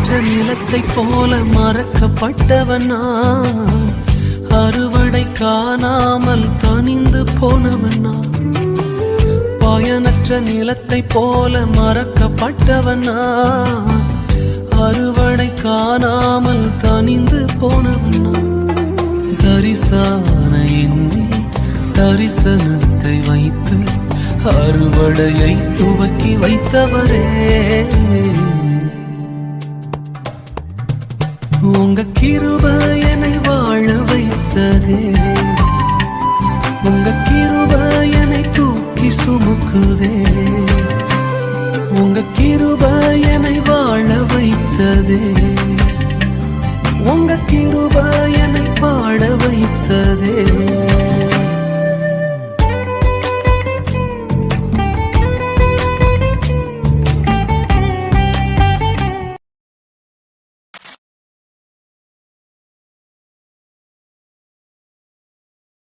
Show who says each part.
Speaker 1: பயனற்ற நிலத்தை போல மறக்கப்பட்டவனா, அறுவடை காணாமல் தனிந்து போனவனா. பயனற்ற நிலத்தை போல மறக்கப்பட்டவனா, அறுவடை காணாமல் தனிந்து போனவனா. தரிசான எண்ணி தரிசனத்தை வைத்து அறுவடையை துவக்கி வைத்தவரே, உங்க கிருபை என்னை வாழ வைத்ததே. உங்க கிருபை என்னை தூக்கி சுமக்குதே. உங்க கிருபை என்னை வாழ வைத்ததே.